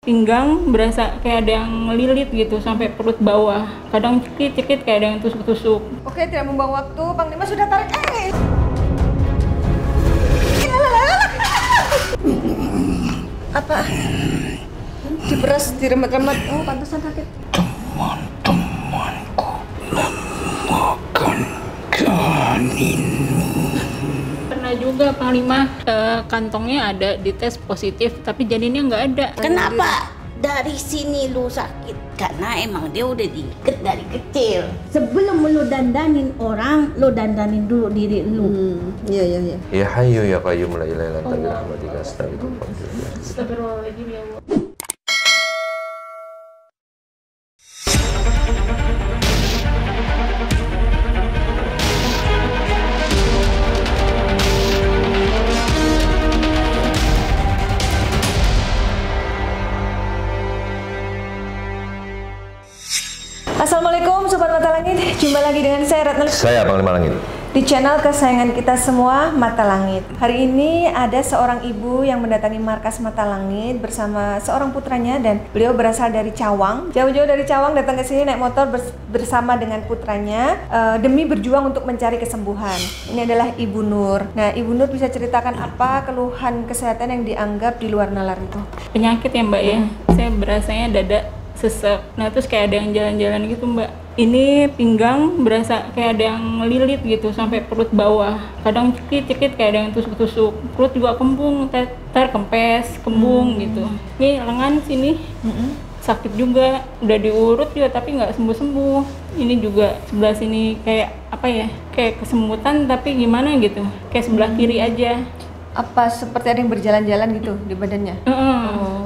pinggang berasa kayak ada yang ngelilit gitu sampai perut bawah. Kadang cekit-cekit kayak ada yang tusuk-tusuk. Oke, tidak membuang waktu, Panglima sudah tarik. Apa? Diperas, diremet-remet. Oh, pantesan sakit. Teman-temanku lemahkan janinmu. Pernah juga Panglima, kantongnya ada dites positif tapi janinnya nggak ada. Kenapa dari sini lu sakit? Karena emang dia udah diikat dari kecil. Sebelum lu dandanin orang, lu dandanin dulu diri lu. Iya. Ya Hayyu ya Qayyum la ilaha illa anta bi rahmatika astaghfiruka wa atubu ilaik. Astagfirullahaladzim ya Allah. Assalamualaikum Sobat Mata Langit, jumpa lagi dengan saya Ratna Saya Panglima Langit. di channel kesayangan kita semua, Mata Langit. Hari ini ada seorang ibu yang mendatangi markas Mata Langit bersama seorang putranya dan beliau berasal dari Cawang. Jauh-jauh dari Cawang datang ke sini naik motor bersama dengan putranya demi berjuang untuk mencari kesembuhan. Ini adalah Ibu Nur. Nah, Ibu Nur bisa ceritakan apa keluhan kesehatan yang dianggap di luar nalar itu? Penyakit ya Mbak ya, saya berasanya dada sesek. Nah terus kayak ada yang jalan-jalan gitu Mbak. Ini pinggang berasa kayak ada yang ngelilit gitu sampai perut bawah. Kadang cekit-cekit kayak ada yang tusuk-tusuk. Perut juga kembung, kempes, kembung gitu. Ini lengan sini sakit juga. Udah diurut juga tapi nggak sembuh-sembuh. Ini juga sebelah sini kayak apa ya? Kayak kesemutan tapi gimana gitu. Kayak sebelah kiri aja. Apa seperti ada yang berjalan-jalan gitu di badannya?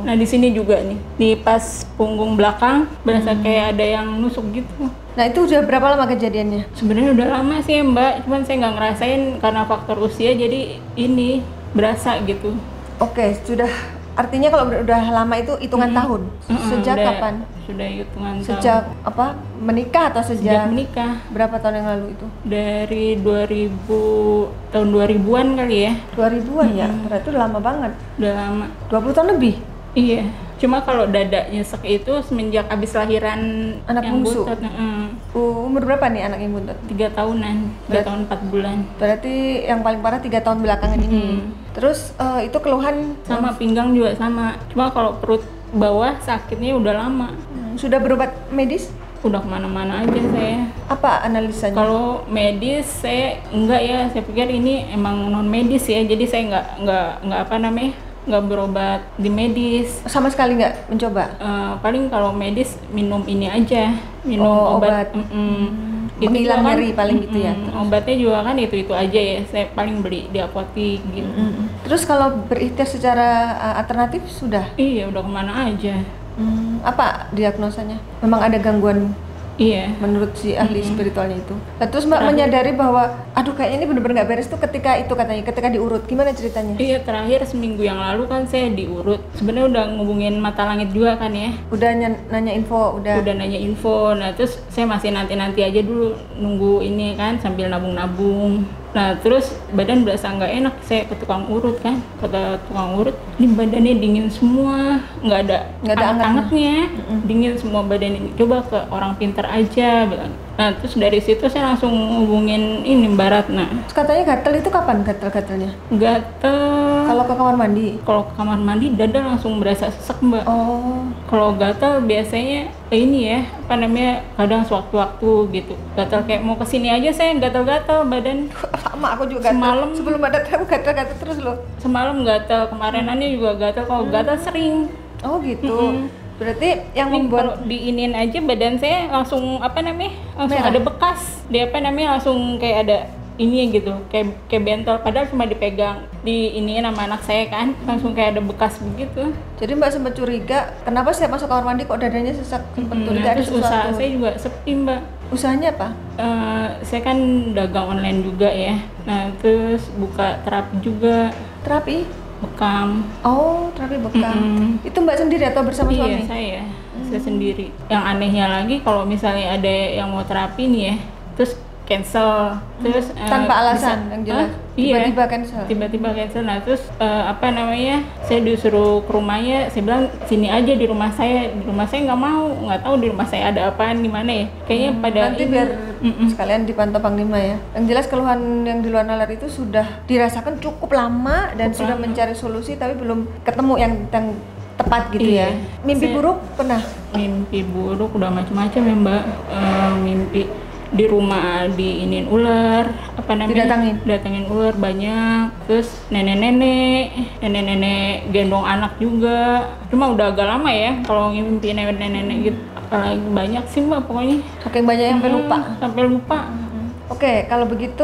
Nah di sini juga nih, di pas punggung belakang berasa kayak ada yang nusuk gitu. Nah, itu udah berapa lama kejadiannya? Sebenarnya udah lama sih ya Mbak, cuman saya nggak ngerasain karena faktor usia jadi ini berasa gitu. Oke, sudah artinya kalau udah lama itu hitungan tahun. Sejak kapan? Sudah hitungan Sejak tahun. apa? Menikah atau Sejak menikah. Berapa tahun yang lalu itu? Dari 2000 tahun 2000-an kali ya. 2000-an ya. Berarti udah lama banget. Udah lama. 20 tahun lebih. Iya. Cuma kalau dada nyesek itu semenjak habis lahiran Anak yang bungsu. buntut. Umur berapa nih anak yang buntut? 3 tahunan, 3 tahun 4 bulan. Berarti yang paling parah 3 tahun belakangan ini. Terus itu keluhan Sama pinggang juga sama. Cuma kalau perut bawah sakitnya udah lama. sudah berobat medis? Udah kemana-mana aja saya. Apa analisanya? Kalau medis saya enggak ya. Saya pikir ini emang non medis ya. Jadi saya enggak apa namanya, nggak berobat di medis. Sama sekali nggak mencoba? Paling kalau medis minum ini aja, minum obat. Menghilang nyeri paling gitu ya. Obatnya juga kan itu aja ya. Saya paling beli di apotek gitu. Terus kalau berikhtiar secara alternatif sudah? Iya udah kemana aja. Apa diagnosanya? Memang ada gangguan? Iya. Menurut si ahli spiritualnya itu. Nah, terus Mbak menyadari bahwa aduh kayaknya ini bener-bener nggak beres tuh ketika itu katanya, ketika diurut. Gimana ceritanya? Iya, terakhir seminggu yang lalu kan saya diurut. Sebenarnya udah ngubungin Mata Langit juga kan ya. Udah nanya info, udah Nanya info. Nah, terus saya masih nanti aja dulu nunggu ini kan sambil nabung-nabung. Nah, terus badan berasa nggak enak. Saya ke tukang urut kan. Kata tukang urut, ini badannya dingin semua, nggak ada anget-angetnya. Dingin semua badan ini. Coba ke orang pintar aja bilang. Nah, terus dari situ saya langsung hubungin ini Mbak Ratna. Terus katanya gatel itu kapan gatel-gatelnya? Gatel. Kalau ke kamar mandi? Kalau ke kamar mandi dada langsung berasa sesek Mbak. Oh. Kalau gatel biasanya ini ya, apa namanya, kadang sewaktu-waktu gitu. Gatel kayak mau kesini aja saya gatel-gatel badan. Sama aku juga gatel. Semalam sebelum ada tamu gatel-gatel terus loh. Semalam gatel, kemarinannya juga gatel. Kalau gatel sering. Oh gitu. Berarti yang Ini membuat kalau diinin aja badan saya langsung apa namanya, langsung merah. ada bekas. Dia apa namanya, langsung kayak ada ini gitu, kayak bentol. Padahal cuma dipegang, diiniin sama anak saya kan, langsung kayak ada bekas begitu. jadi Mbak sempat curiga, kenapa setiap masuk kamar mandi kok dadanya sesak? Sempat curiga Nah, ada terus usaha sesuatu. saya juga sepi Mbak. Usahanya apa? Saya kan dagang online juga ya. Nah terus buka terapi juga, Terapi? bekam. Oh, terapi bekam. Itu Mbak sendiri atau bersama Iya suami? saya sendiri. Yang anehnya lagi kalau misalnya ada yang mau terapi nih ya, terus cancel. Terus Tanpa alasan yang jelas. Iya. Tiba-tiba cancel. Tiba-tiba cancel. Nah terus saya disuruh ke rumahnya. Saya bilang sini aja di rumah saya. Di rumah saya nggak mau, nggak tahu di rumah saya ada apaan gimana ya. Kayaknya pada Nanti biar sekalian dipantau Panglima ya. Yang jelas keluhan yang di luar nalar itu sudah dirasakan cukup lama dan sudah mencari solusi tapi belum ketemu yang tepat gitu ya. Mimpi buruk pernah? Mimpi buruk udah macam-macam ya Mbak. Mimpi di rumah diinin ular, datangin ular banyak, terus nenek-nenek gendong anak juga. Cuma udah agak lama ya kalau mimpi nenek-nenek gitu. Apalagi banyak sih Mbak pokoknya. Saking banyak sampai lupa. Oke, kalau begitu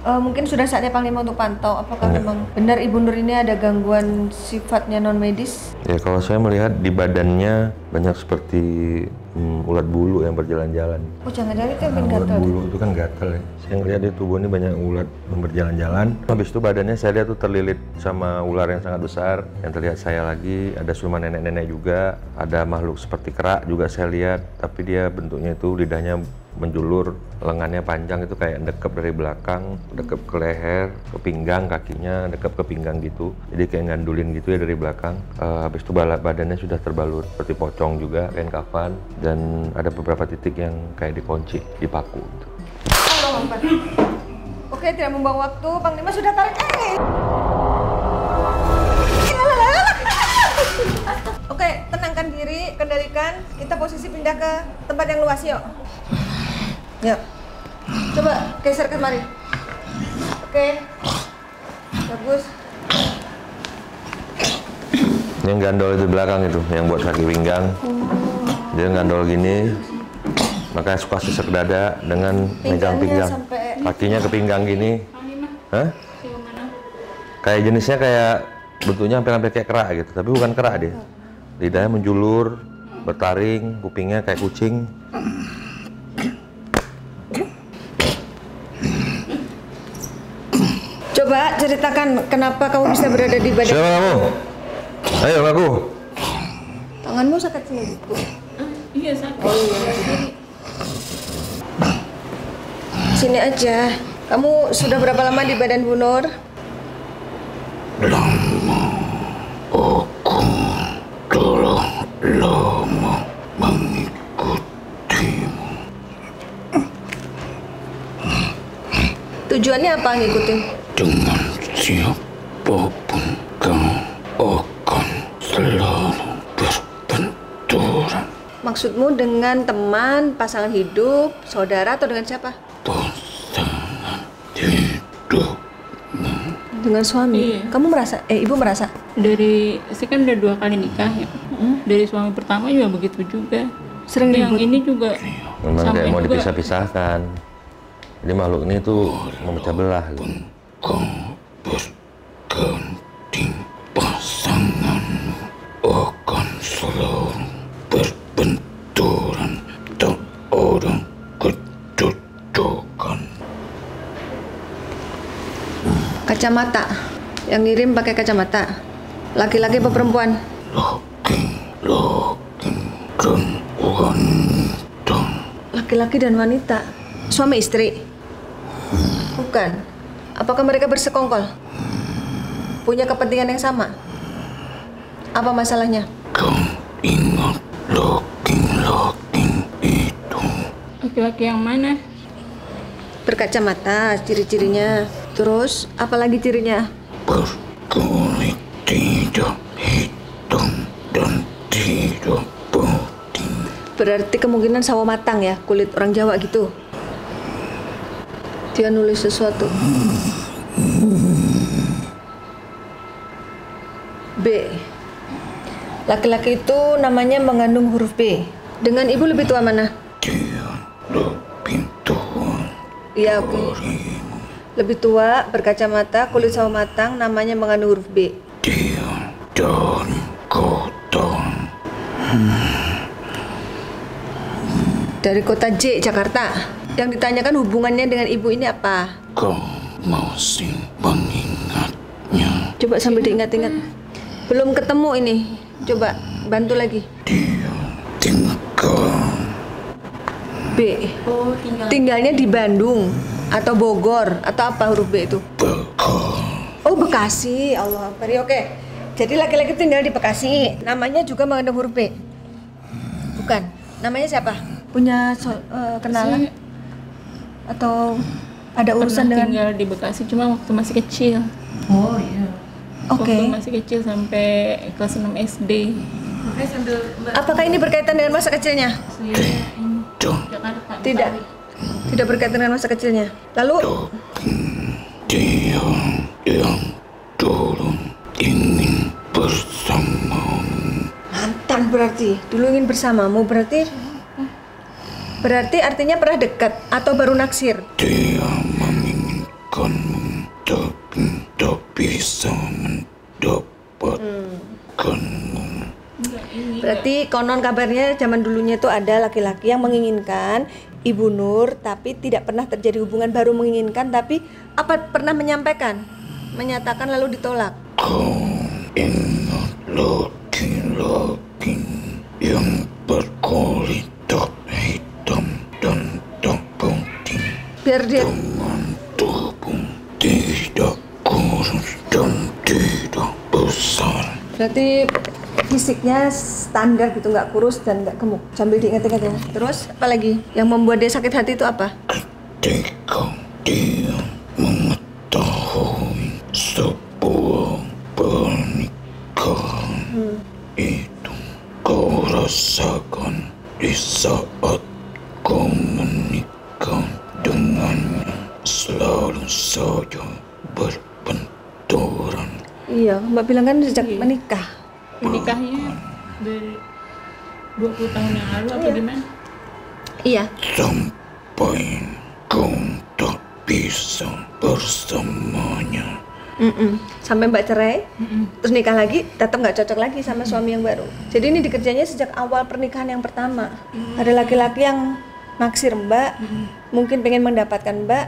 mungkin sudah saatnya Panglima untuk pantau apakah memang benar Ibu Nur ini ada gangguan sifatnya non medis? Ya kalau saya melihat di badannya banyak seperti ulat bulu yang berjalan-jalan. Oh jangan-jangan itu yang Ulat gatal. bulu itu kan gatal ya. Saya ngeliat di tubuh ini banyak ulat yang berjalan-jalan. Habis itu badannya saya lihat tuh terlilit sama ular yang sangat besar. Yang terlihat saya lagi ada siluman nenek-nenek juga. Ada makhluk seperti kerak juga saya lihat. Tapi dia bentuknya itu lidahnya menjulur, lengannya panjang itu kayak dekep dari belakang, dekep ke leher, ke pinggang, kakinya dekep ke pinggang gitu. Jadi kayak ngandulin gitu ya dari belakang. Habis itu badannya sudah terbalut seperti pocong juga, kain kafan. Dan ada beberapa titik yang kayak dikunci, dipaku gitu. Oke, tidak membuang waktu, Panglima sudah tarik. Oke, tenangkan diri, kendalikan. Kita posisi pindah ke tempat yang luas yuk. Yuk. Coba geser ke mari. Oke. Bagus. Yang gandol itu di belakang itu, yang buat kaki pinggang. Dia gandol gini, makanya suka sesek dada dengan megang pinggang. Kakinya ke pinggang gini. Hah? Kayak jenisnya kayak bentuknya hampir kayak kerak gitu, tapi bukan kerak dia. Lidahnya menjulur, bertaring, kupingnya kayak kucing. Coba ceritakan kenapa kamu bisa berada di badan. Siapa kamu? Ayo ngaku. Tanganmu sakit sendiri. Iya sakit. Oh iya. Sini aja. Kamu sudah berapa lama di badan Bu Nur? Lama mengikutimu. Tujuannya apa ngikutin? Dengan siapapun kau akan selalu berbenturan. Maksudmu dengan teman, pasangan hidup, saudara atau dengan siapa? Pasangan hidup. Dengan suami. Iya. Kamu merasa? Ibu merasa? Saya kan udah 2 kali nikah ya. Dari suami pertama juga begitu juga. Sering yang ribut? ini juga. Memang Sampai kayak mau juga- dipisah-pisahkan. Jadi makhluk ini tuh memecah belah. Kau berganti pasanganmu akan selalu berbenturan. Tak ada kedudukan. Kacamata. Yang ngirim pakai kacamata. Laki-laki apa perempuan? Laki dan wanita. Laki-laki dan wanita. Suami istri? Bukan. Apakah mereka bersekongkol? Punya kepentingan yang sama? Apa masalahnya? Kau ingat laki-laki itu? Laki-laki yang mana? Berkacamata, ciri-cirinya. Terus, apalagi cirinya? Berkulit tidak hitam dan tidak putih. Berarti kemungkinan sawo matang ya, kulit orang Jawa gitu. Dia nulis sesuatu. B. Laki-laki itu namanya mengandung huruf B. Dengan ibu lebih tua mana? Dia lebih tua Iya, oke. darimu. Lebih tua, berkacamata, kulit sawo matang, namanya mengandung huruf B. Dia dari kota. Dari kota J, Jakarta. Yang ditanyakan hubungannya dengan ibu ini apa? Kau masih mengingatnya? Coba sambil diingat-ingat. Belum ketemu ini. Coba bantu lagi. Dia tinggal B. Oh, Tinggalnya di Bandung atau Bogor atau apa huruf B itu? Oh, Bekasi. Allah Akbar. Ya, oke. Jadi laki-laki tinggal di Bekasi. Namanya juga mengandung huruf B. Bukan. Namanya siapa? Punya kenalan? Atau ada urusan dengan tinggal di Bekasi cuma waktu masih kecil. Oh iya. Oke. Waktu masih kecil sampai kelas 6 SD. Apakah ini berkaitan dengan masa kecilnya? Jakarta. Tidak. Tidak berkaitan dengan masa kecilnya. Lalu Dia yang dulu ingin bersamamu. mantan berarti. Dulu ingin bersamamu berarti artinya pernah dekat atau baru naksir? Dia menginginkanmu tapi tak bisa mendapatkanmu. Berarti konon kabarnya zaman dulunya itu ada laki-laki yang menginginkan Ibu Nur tapi tidak pernah terjadi hubungan, baru menginginkan tapi apa pernah menyampaikan, menyatakan lalu ditolak. Kau ingat laki-laki yang berkulit tak hitam dan tak putih, Biar dia dengan tubuh tidak kurus dan tidak besar. berarti fisiknya standar gitu, nggak kurus dan nggak gemuk. Sambil diingat-ingat ya. Terus apa lagi yang membuat dia sakit hati itu apa? Ketika dia mengetahui sebuah pernikahan itu kau rasakan di saat kau menikah dengannya selalu saja berbenturan. Iya, Mbak bilang kan sejak menikah. Menikahnya dari 20 tahun yang lalu apa gimana? Iya. Sampai kau tak bisa bersamanya. Sampai Mbak cerai, terus nikah lagi, tetap nggak cocok lagi sama suami yang baru. Jadi ini dikerjanya sejak awal pernikahan yang pertama. Ada laki-laki yang naksir Mbak, mungkin pengen mendapatkan Mbak,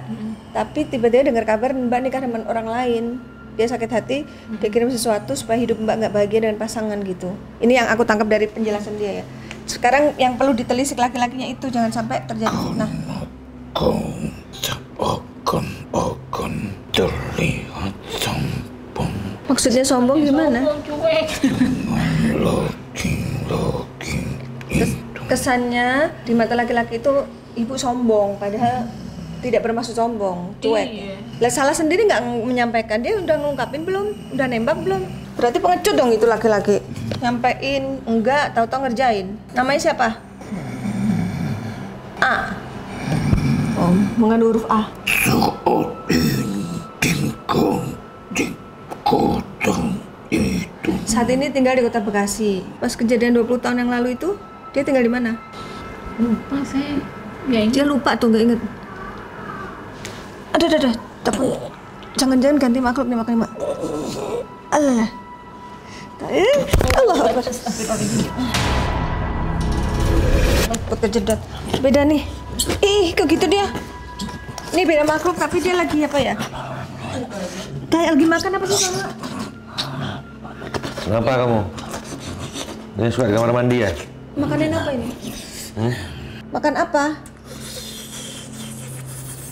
tapi tiba-tiba dengar kabar Mbak nikah dengan orang lain. Dia sakit hati, dia kirim sesuatu supaya hidup Mbak nggak bahagia dengan pasangan gitu. Ini yang aku tangkap dari penjelasan dia ya. Sekarang yang perlu ditelisik laki-lakinya itu, jangan sampai terjadi fitnah. Kau akan terlihat sombong Maksudnya sombong gimana? Cuek. dengan laki-laki itu. Kesannya di mata laki-laki itu ibu sombong, padahal tidak bermaksud sombong, cuek. Iya. Lah salah sendiri nggak menyampaikan, dia udah ngungkapin belum, udah nembak belum? Berarti pengecut dong itu laki-laki. Nyampein enggak, tahu-tahu ngerjain. Namanya siapa? A. Oh, mengandung huruf A. Saat ini tinggal di kota itu. Saat ini tinggal di kota Bekasi. Pas kejadian 20 tahun yang lalu itu, dia tinggal di mana? Lupa saya. Ya ini. Dia lupa tuh, nggak inget. Aduh, takut. Jangan-jangan ganti makhluk nih makanya, Mak. Allah. Allah Akbar. Takut kejedot. Beda nih. Ih, kok gitu dia? Ini beda makhluk tapi dia lagi apa ya? Kayak lagi makan apa sih sama? Kenapa kamu? Ini suka di kamar mandi ya? Makanin apa ini? Makan apa?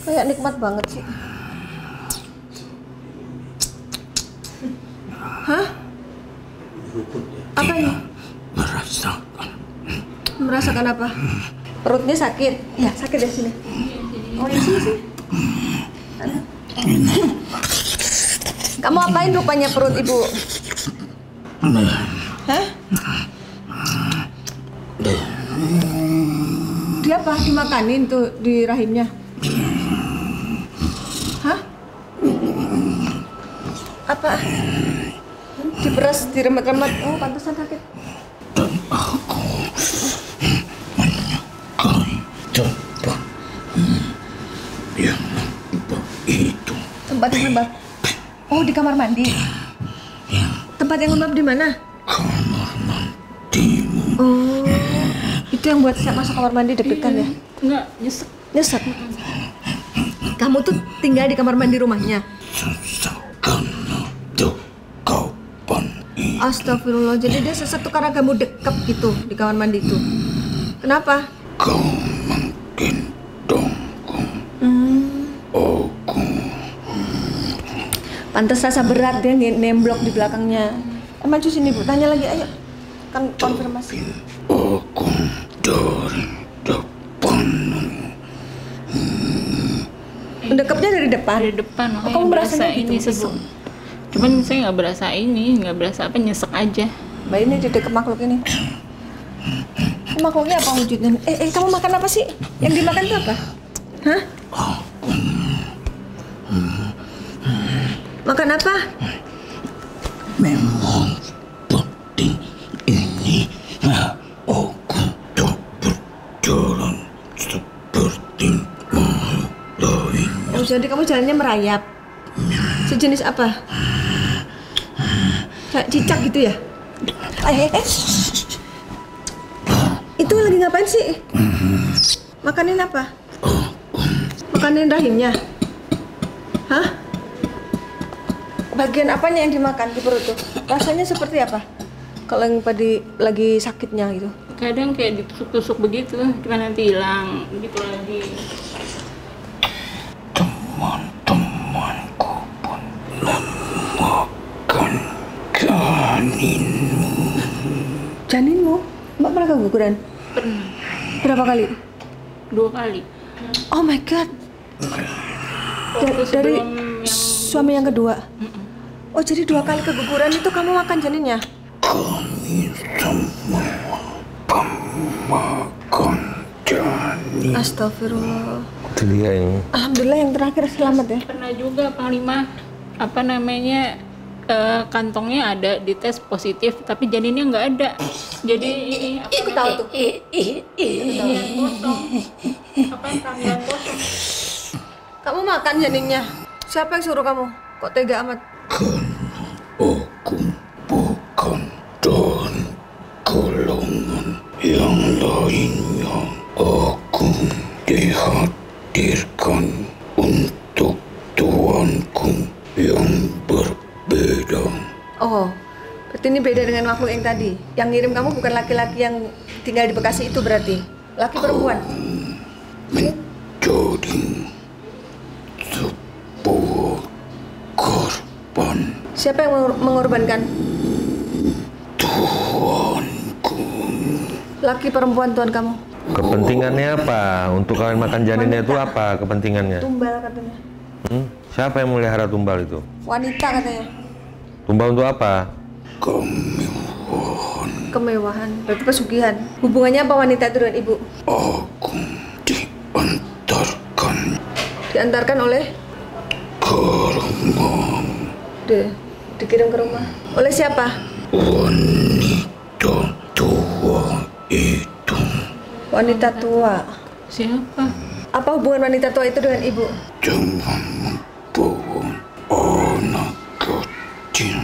Kayak nikmat banget sih. Hah? Apa ini? Merasakan Merasakan apa? Perutnya sakit? Ya, sakit ya sini. Oh, di sini. Kamu apain rupanya perut ibu? Hah? Dia apa? Dimakanin tuh di rahimnya? Hah? Apa? Diperas, diremet-remet. Oh, pantesan sakit. dan aku menyukai tempat yang lembab itu. Tempat yang lembab. Oh, di kamar mandi. Tempat yang lembab di mana? Kamar mandimu. Oh, itu yang buat saya masuk kamar mandi deg-degan ya? Enggak, nyesek. Nyesek. Kamu tuh tinggal di kamar mandi rumahnya? Karena dekapan itu. Astagfirullah, jadi dia sesek tuh karena kamu dekep gitu di kamar mandi itu. Kenapa? Kau mungkin gendongku. Aku Pantes rasa berat dia nemblok di belakangnya. Maju sini Bu, tanya lagi ayo. Kan konfirmasi. aku dari depanmu. Mendekapnya dari depan. Dari depan, Oh, makanya kamu berasa berasanya ini gitu, sesek. Ibu? Cuman saya nggak berasa ini, nggak berasa apa, nyesek aja. Mbak ini di dekat makhluk ini. Ini makhluknya apa wujudnya? Kamu makan apa sih? Yang dimakan itu apa? Hah? Makan apa? Memang seperti ini. Aku tak berjalan seperti makhluk lain. Oh, jadi kamu jalannya merayap. Sejenis apa? Kayak cicak gitu ya? Itu lagi ngapain sih? Makanin apa? Makanin rahimnya? Hah? Bagian apanya yang dimakan di perut tuh? Rasanya seperti apa? Kalau yang lagi sakitnya gitu. Kadang kayak ditusuk-tusuk begitu, cuma nanti hilang, gitu lagi. Teman-temanku pun memakan janinmu. Janinmu? Mbak pernah keguguran? Pernah, Berapa kali? 2 kali. Oh my god. Dari Sebelum yang suami yang kedua? Oh, jadi 2 kali keguguran itu kamu makan janinnya? Kami semua pemakan janin. Astagfirullah. Itu dia yang Alhamdulillah yang terakhir selamat ya. pernah juga Panglima, apa namanya, kantongnya ada dites positif, tapi janinnya nggak ada. Jadi ini apa Aku tahu tuh. tampilan kosong, apa tampilan kosong. Kamu makan janinnya. Siapa yang suruh kamu? Kok tega amat? Aku bukan dan golongan yang lainnya. Aku dihadirkan untuk tuanku yang berbeda. Oh, berarti ini beda dengan makhluk yang tadi. Yang ngirim kamu bukan laki-laki yang tinggal di Bekasi itu berarti. Laki perempuan. Menjadi sebuah korban. Siapa yang mengorbankan? Tuanku. Laki perempuan tuan kamu. kepentingannya apa? Untuk kalian makan janinnya itu apa kepentingannya? Tumbal katanya. Siapa yang melihara tumbal itu? Wanita katanya. Tumbal untuk apa? Kemewahan. Berarti pesugihan. Hubungannya apa wanita itu dengan ibu? Aku diantarkan Diantarkan oleh? ke rumah Dikirim ke rumah. Oleh siapa? wanita tua itu. Wanita tua. Siapa? Apa hubungan wanita tua itu dengan ibu? Jangan membawa anak kecil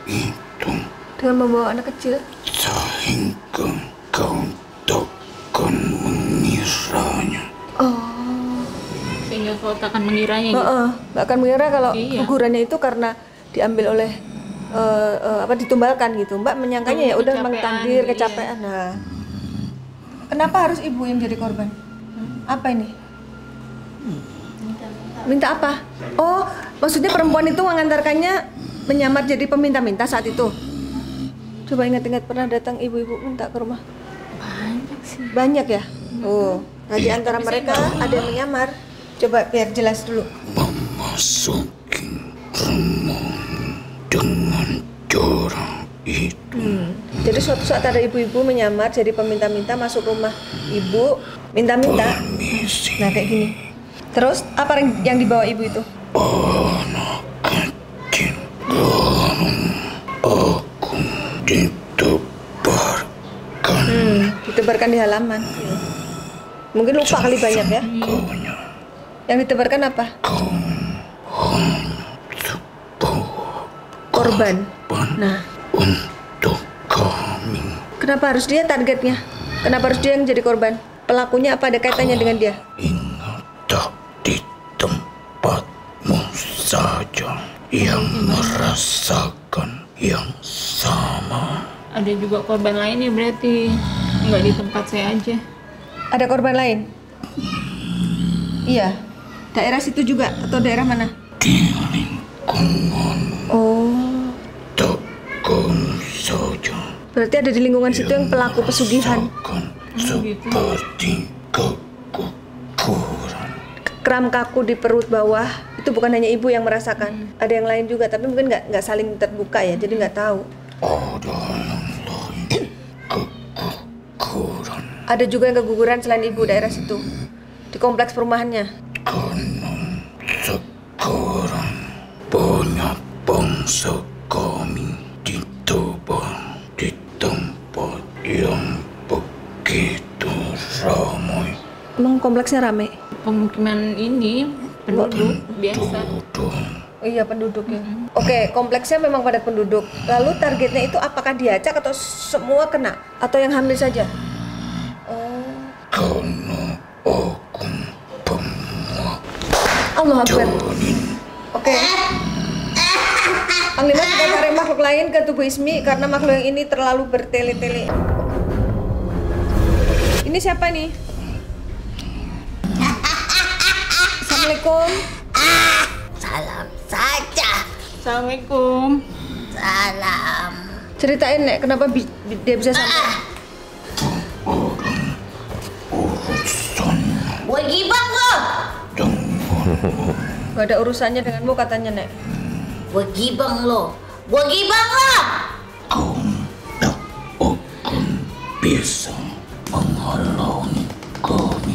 itu Dengan membawa anak kecil. sehingga kau takkan mengiranya. Oh. Sehingga kau takkan mengiranya gitu. Nggak akan mengira kalau Iya. gugurannya itu karena diambil oleh ditumbalkan gitu. Mbak menyangkanya ya udah memang Kecapean, takdir, iya. kecapean. Nah, kenapa harus ibu yang jadi korban? Apa ini? Minta apa? Oh, maksudnya perempuan itu mengantarkannya menyamar jadi peminta-minta saat itu. Coba ingat-ingat pernah datang ibu-ibu minta ke rumah? Banyak sih. Banyak ya? Oh, nah di antara mereka ada yang menyamar. Coba biar jelas dulu. Memasuki rumah dengan cara itu. Jadi suatu saat ada ibu-ibu menyamar jadi peminta-minta masuk rumah ibu, minta-minta. Permisi, Nah kayak gini. Terus apa yang dibawa ibu itu? anak kecil. Lalu aku ditebarkan Ditebarkan di halaman. Mungkin lupa kali banyak ya. kanya Yang ditebarkan apa? Korban. Nah, untuk kami. kenapa harus dia targetnya? Kenapa harus dia yang jadi korban? Pelakunya apa ada kaitannya dengan dia? Ingat tak di tempatmu saja yang merasakan yang sama. Ada juga korban lain ya berarti, nggak di tempat saya aja. Ada korban lain? Iya. Daerah situ juga atau daerah mana? di lingkungan Oh. tekan saja. Berarti ada di lingkungan situ yang pelaku pesugihan. Merasakan seperti keguguran. Kram kaku di perut bawah itu bukan hanya ibu yang merasakan. Ada yang lain juga, tapi mungkin nggak saling terbuka ya, jadi nggak tahu. Ada yang lain keguguran. Ada juga yang keguguran selain ibu daerah situ di kompleks perumahannya. Karena sekarang banyak bangsa kami ditebang di tempat yang begitu ramai. Emang kompleksnya rame? Pemukiman ini penduduk biasa. Duduk Oh iya, penduduk ya. Oke, kompleksnya memang padat penduduk. Lalu targetnya itu apakah diacak atau semua kena? Atau yang hamil saja? Oh. karena aku penguat Allah Akbar. janin. Oke. Panglima sudah tarik makhluk lain ke tubuh Ismi karena makhluk yang ini terlalu bertele-tele. Ini siapa nih? Assalamualaikum. Salam saja. Assalamualaikum. Salam. Ceritain Nek, kenapa dia bisa sampai? Gue gibang lo. Gak ada urusannya denganmu katanya Nek. Gue gibang lo. Gue gibang lo. Kau tak akan bisa menghalangi kami.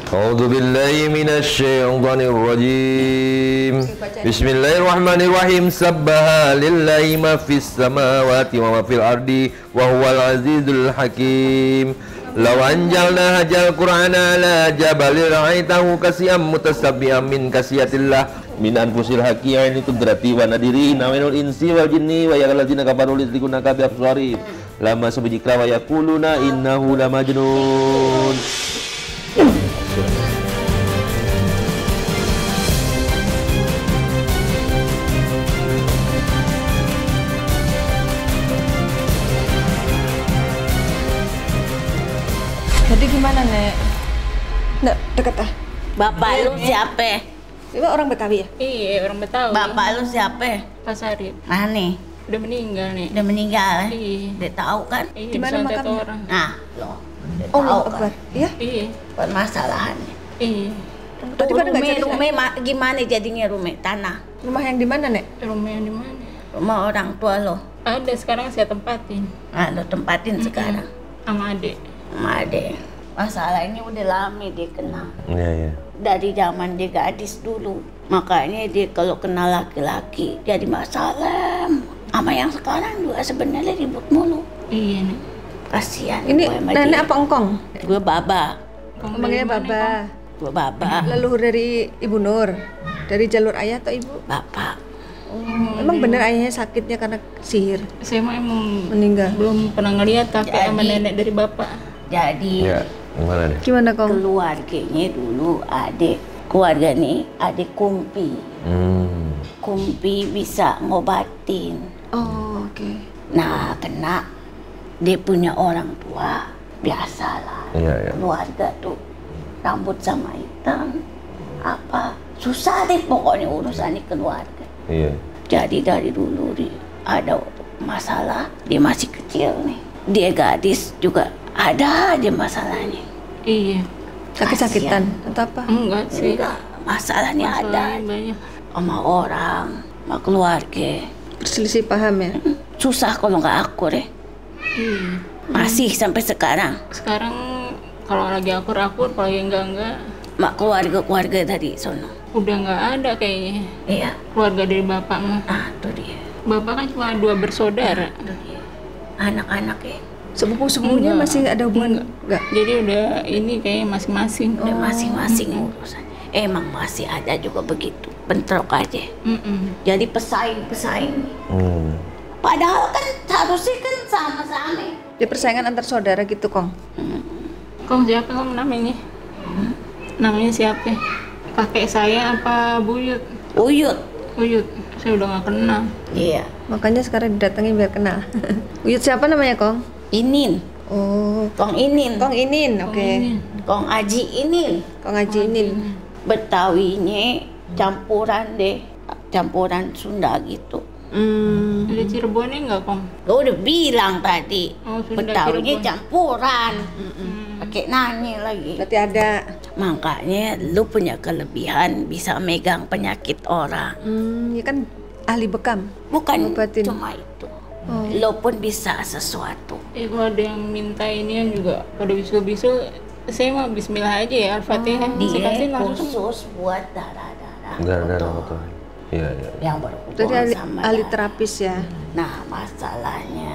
A'udzu billahi minasy syaithanir rajim. Bismillahirrahmanirrahim. Sabbaha lillahi ma fis samawati wa ma fil ardi wa huwal azizul hakim. Law anjalna hadzal qur'ana ala jabalin ra'aitahu kasiyam mutasabbihan min kasiyatillah min anfusil haqiqin qudrati wa nadirin awinul insi wal jinni wa yaqallazina kafaru lidzikuna ka bi absari lama subjikra wa yaquluna innahu lamajnun. Jadi gimana Nek? Nek, deket ah. Bapak lu siapa? Ini orang Betawi ya? Iya, orang Betawi. Bapak lu siapa? Pak Sarip. Mana? Udah meninggal nih. Udah meninggal. Iya. Dia tahu kan? Iya, Di mana disantet makamnya? orang. Nah, lo. Dia Oh, tahu Allah kan? Akbar. Iya? Iya. Permasalahannya. Iya. Tadi pada nggak cerita. Rumah gimana jadinya rumah tanah? Rumah yang di mana Nek? Rumah yang di mana? Rumah orang tua lo. Ada, sekarang saya tempatin Nah, lo tempatin sekarang. sama adik. Sama adek. Masalah ini udah lama dia kenal. Iya, iya. Dari zaman dia gadis dulu. Makanya dia kalau kenal laki-laki jadi masalah. Sama yang sekarang juga sebenarnya ribut mulu. Iya nih. Kasihan Ini gue sama nenek dia. apa engkong? Gue baba. Manggilnya Baba. Gue baba. Leluhur dari Ibu Nur. Dari jalur ayah atau ibu? Bapak. Emang bener ayahnya sakitnya karena sihir Saya mah emang meninggal. belum pernah ngeliat kakek sama Jadi- nenek dari bapak. Jadi Ya, gimana nih? Gimana kong? keluarganya dulu adik. Keluarga nih adik Kumpi. Kumpi bisa ngobatin. Oh oke. Nah, kena dia punya orang tua, biasalah. Iya, iya. Keluarga tuh rambut sama hitam, apa susah deh pokoknya urusan di keluarga. Iya. Jadi dari dulu ada masalah, dia masih kecil nih. Dia gadis juga ada aja masalahnya. Iya. Sakit-sakitan atau apa? Enggak sih. Enggak, masalahnya ada Masalahnya banyak. sama orang, sama keluarga. Berselisih paham ya? Susah kalau nggak akur ya. Iya. Masih sampai sekarang. Sekarang kalau lagi akur-akur, kalau yang enggak, Mak keluarga-keluarga dari sono. udah nggak ada kayaknya. Iya. Keluarga dari bapak mah. Ah, tuh dia. Bapak kan cuma 2 bersaudara. Tuh dia. Anak-anaknya Sepupu-sepupunya Enggak. masih ada hubungan? Enggak. Jadi udah ini kayaknya masing-masing. udah masing-masing urusan. Emang masih ada juga begitu. Bentrok aja. Jadi pesaing-pesaing. Padahal kan harusnya kan sama-sama. Dia persaingan antar saudara gitu kong. Kong siapa kong namanya? Namanya siapa? Kakek saya apa Buyut? Uyut. Buyut. Saya udah nggak kenal. Iya. Makanya sekarang didatengin biar kenal. Uyut siapa namanya kong? Inin. Oh, Kong Inin. Kong Inin, oke. Ini. Kong Aji Inin. Kong Haji Inin. Betawinya campuran deh, campuran Sunda gitu. Ada Cirebonnya nggak, Kong? Lo udah bilang tadi, Oh, Sunda Betawinya Cirebon. campuran. Pakai nanya lagi. Berarti ada. Makanya lu punya kelebihan bisa megang penyakit orang. Ya kan ahli bekam. Bukan Ngobatin. cuma itu. Lo pun bisa sesuatu. Kalau ada yang minta inian juga pada bisul-bisul, saya mah Bismillah aja ya, Al-Fatihah. Saya Dia kasih langsung. khusus buat darah-darah Darah kotor kotor. Iya, iya. yang Berarti berhubungan sama ahli darah. terapis ya. Nah, masalahnya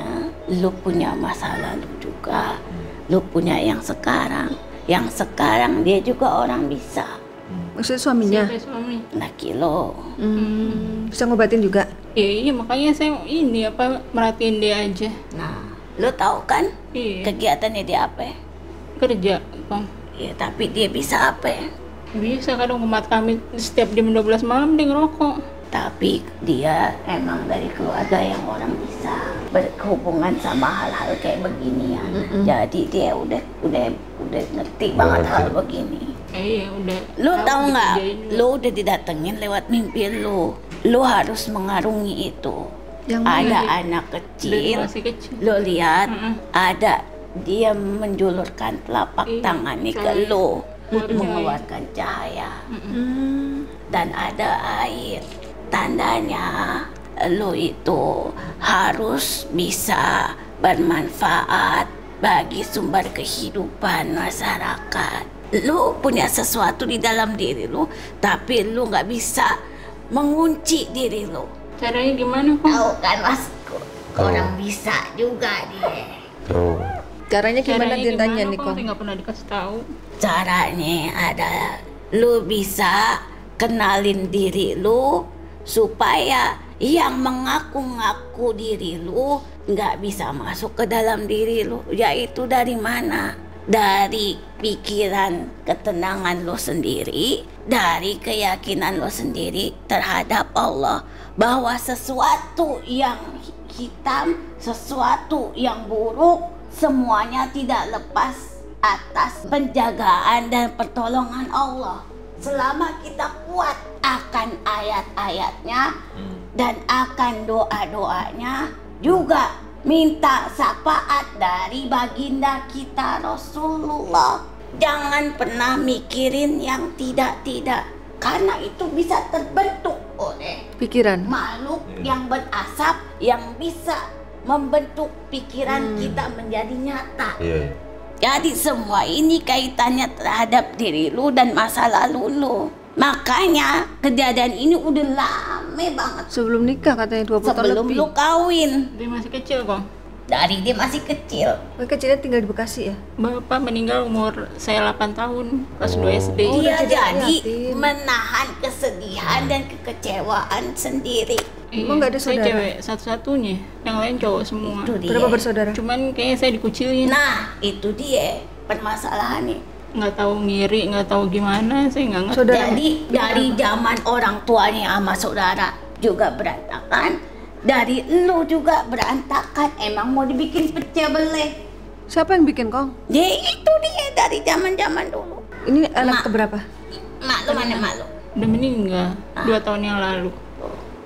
lu punya masa lalu juga. Lu punya yang sekarang. Yang sekarang dia juga orang bisa. Maksudnya suaminya. Sampai suami. Laki lo. Bisa ngobatin juga. Iya, makanya saya ini merhatiin dia aja. Nah, lu tahu kan Iya, kegiatannya dia apa? kerja, Kong. Ya, tapi dia bisa apa? Bisa kadang umat kami setiap jam 12 malam dia ngerokok. Tapi dia emang dari keluarga yang orang bisa berhubungan sama hal-hal kayak beginian. Jadi dia udah ngerti banget hal begini. Iya, udah. Lu tahu nggak? dikerjain juga. Lu udah didatengin lewat mimpi lu. Lu harus mengarungi itu. Yang Ada anak Dari kecil. masih kecil. Lu lihat ada dia menjulurkan telapak Iya, tangannya ke cahaya. lu, Keluar cahaya. mengeluarkan cahaya. Dan ada air. Tandanya lu itu harus bisa bermanfaat bagi sumber kehidupan masyarakat. Lu punya sesuatu di dalam diri lu, tapi lu nggak bisa mengunci diri lu. Caranya gimana, Kong? Tahu kan masku? Orang bisa juga dia. Tuh. Caranya gimana dia tanya nih, Kong? Kong? Saya nggak pernah dikasih tahu. Caranya adalah lu bisa kenalin diri lu supaya yang mengaku-ngaku diri lu nggak bisa masuk ke dalam diri lu. Yaitu dari mana? Dari pikiran ketenangan lo sendiri, dari keyakinan lo sendiri terhadap Allah, bahwa sesuatu yang hitam, sesuatu yang buruk, semuanya tidak lepas atas penjagaan dan pertolongan Allah. Selama kita kuat akan ayat-ayatnya dan akan doa-doanya, juga minta syafaat dari baginda kita Rasulullah. Jangan pernah mikirin yang tidak-tidak, karena itu bisa terbentuk oleh Pikiran. makhluk yang berasap yang bisa membentuk pikiran kita menjadi nyata. Iya, iya. Jadi semua ini kaitannya terhadap diri lu dan masa lalu lu. Makanya kejadian ini udah lama banget Sebelum nikah katanya 20 tahun sebelum lebih. lu kawin. Dia masih kecil, Kong. Dari dia masih kecil. Mereka kecilnya tinggal di Bekasi ya? Bapak meninggal umur saya 8 tahun, kelas 2 SD. Oh, Dia udah jadi yatim. menahan kesedihan dan kekecewaan sendiri. Emang nggak ada Saya saudara? cewek satu-satunya, yang lain cowok semua. Itu dia. Berapa bersaudara? Cuman kayaknya saya dikucilin. Nah, itu dia permasalahannya. Nggak tahu ngiri, nggak tahu gimana, saya nggak ngerti. Saudara. Jadi dari zaman orang tuanya sama saudara juga berantakan, dari lu juga berantakan. Emang mau dibikin pecah belah. Siapa yang bikin, Kong? Ya itu dia dari zaman-zaman dulu. Ini anak Mak. keberapa? Mak lu mana mak lu? Udah meninggal 2 tahun yang lalu.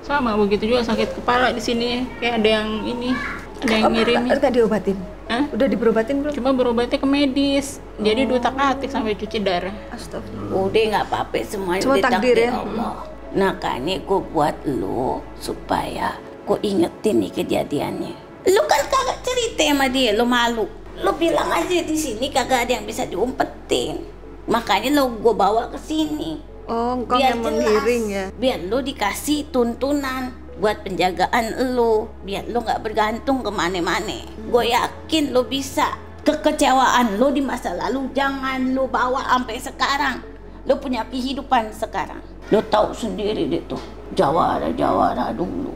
Sama begitu juga sakit kepala di sini, kayak ada yang ini, ada yang ngirimin. Nggak diobatin? Hah? Udah diberobatin belum? Cuma berobatnya ke medis, jadi dutak-atik sampai cuci darah. Astagfirullah. Udah nggak apa-apa semuanya Cuma udah takdir ya? Allah. Nah kayaknya gue buat lu supaya gue ingetin nih kejadiannya. Lu kan kagak cerita sama dia, lu malu. Lu bilang aja di sini kagak ada yang bisa diumpetin. Makanya lu gue bawa ke sini. Oh, engkau yang menggiring ya? Biar lu dikasih tuntunan buat penjagaan lu, biar lu nggak bergantung kemana-mana. Gue yakin lu bisa. Kekecewaan lu di masa lalu jangan lu bawa sampai sekarang. Lu punya kehidupan sekarang. Lu tahu sendiri deh tuh, jawara-jawara dulu.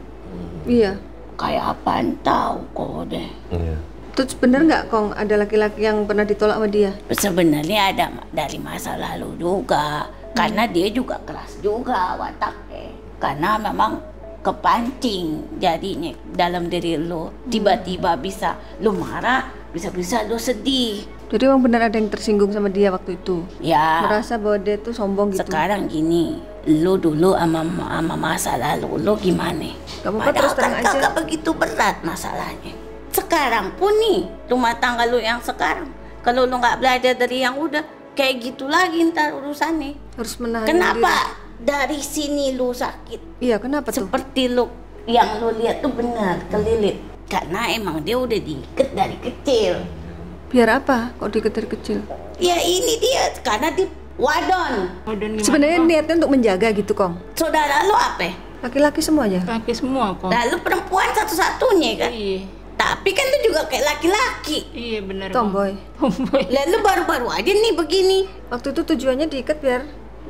Iya. Kayak apaan tahu kok deh. Iya. Terus bener nggak, Kong, ada laki-laki yang pernah ditolak sama dia? Sebenarnya ada dari masa lalu juga, karena dia juga keras juga wataknya. Karena memang kepancing jadinya dalam diri lu. Tiba-tiba bisa lu marah, bisa-bisa lu sedih. Jadi emang benar ada yang tersinggung sama dia waktu itu? Ya. Merasa bahwa dia tuh sombong gitu? Sekarang gini, lu dulu sama masa lalu lu gimana? Gak apa-apa, terus Padahal terang kan aja. kagak begitu berat masalahnya. Sekarang pun nih, rumah tangga lu yang sekarang, kalau lu nggak belajar dari yang udah, kayak gitu lagi ntar urusannya. Harus menahan Kenapa dari sini lu sakit? diri. Iya, kenapa tuh? Seperti lu yang lu lihat tuh benar kelilit. Karena emang dia udah diikat dari kecil. Biar apa kok diikat dari kecil? Ya ini dia, karena di wadon. Wadon gimana, Sebenarnya Kong? niatnya untuk menjaga gitu, Kong. Saudara lu apa? Laki-laki semuanya? Laki semua kok. Lalu perempuan satu-satunya kan? Iya. Tapi kan lu juga kayak laki-laki. Iya bener Kong. Tomboy. Tomboy. Lalu baru-baru aja nih begini. Waktu itu tujuannya diikat biar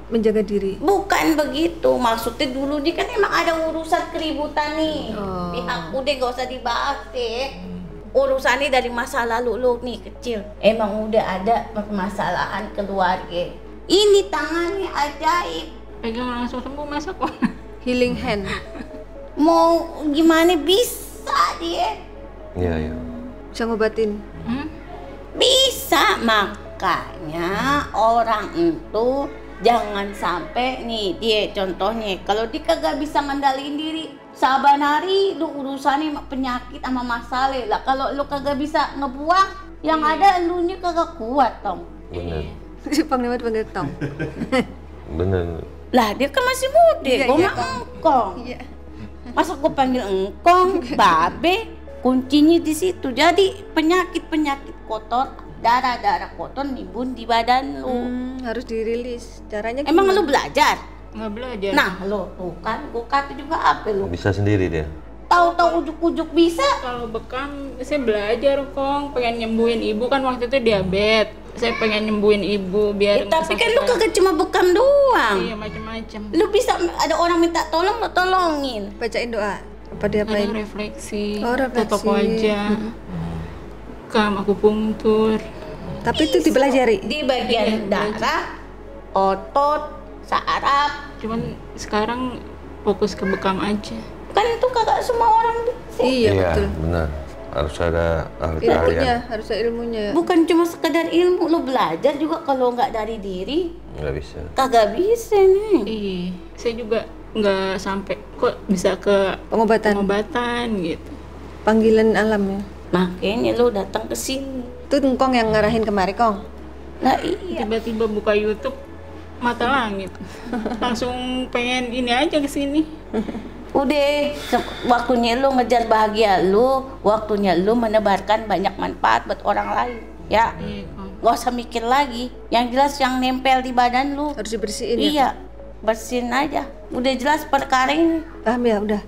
menjaga diri. Bukan begitu, maksudnya dulu nih kan emang ada urusan keributan nih. Oh. Pihak udah gak usah dibahas deh. Urusannya dari masa lalu lu nih kecil. Emang udah ada permasalahan keluarga. Ini tangannya ajaib. Pegang langsung sembuh masa kok. Healing hand. Mau gimana bisa dia? Iya, iya. Bisa ngobatin. Bisa, makanya orang itu jangan sampai nih dia contohnya kalau dia kagak bisa ngendaliin diri saban hari lu urusannya penyakit sama masalah lah. Kalau lu kagak bisa ngebuang yang ada elunya kagak kuat tong. Bener. Si Panglima dipanggil Tong. Bener. Lah dia kan masih muda, Iya, gua iya, mah Tong. engkong. Iya. Masa gua panggil engkong, babe, kuncinya di situ. Jadi penyakit kotor, darah kotor nimbun di badan lu. Harus dirilis. Caranya Emang gimana? lu belajar? Nggak belajar. Nah, lo tuh kan gua kata juga apa lu? Bisa sendiri dia. Tahu-tahu ujuk-ujuk bisa. Kalau bekam saya belajar Kong, pengen nyembuhin ibu kan waktu itu diabetes. Saya pengen nyembuhin ibu biar Ya, tapi kan lu kesakitan. kagak cuma bekam doang. Iya macam-macam. Lu bisa ada orang minta tolong lo tolongin. Bacain doa. Apa dia Ada apain? refleksi, Oh, refleksi. tutup wajah, kam aku pungtur. Tapi itu dipelajari. Di bagian darah, otot, saraf. Cuman sekarang fokus ke bekam aja. Kan itu kagak semua orang bisa. Iya, betul. benar. Harus ada ahli Ilmunya, keahlian. harus ada ilmunya. Bukan cuma sekedar ilmu, lo belajar juga kalau nggak dari diri Nggak bisa. kagak bisa nih. Iya, saya juga nggak sampai kok bisa ke Pengobatan, pengobatan gitu. panggilan alam ya. Makanya lo datang ke sini. Itu Kong yang ngarahin kemari, Kong. Nah iya. Tiba-tiba buka YouTube mata langit, langsung pengen ini aja ke sini. Udah, waktunya lu ngejar bahagia lu, waktunya lu menebarkan banyak manfaat buat orang lain. Ya, Iya, Kong. gak usah mikir lagi. Yang jelas yang nempel di badan lu. Harus dibersihin ya. Iya, bersihin aja. Udah jelas perkara ini. Paham ya, udah.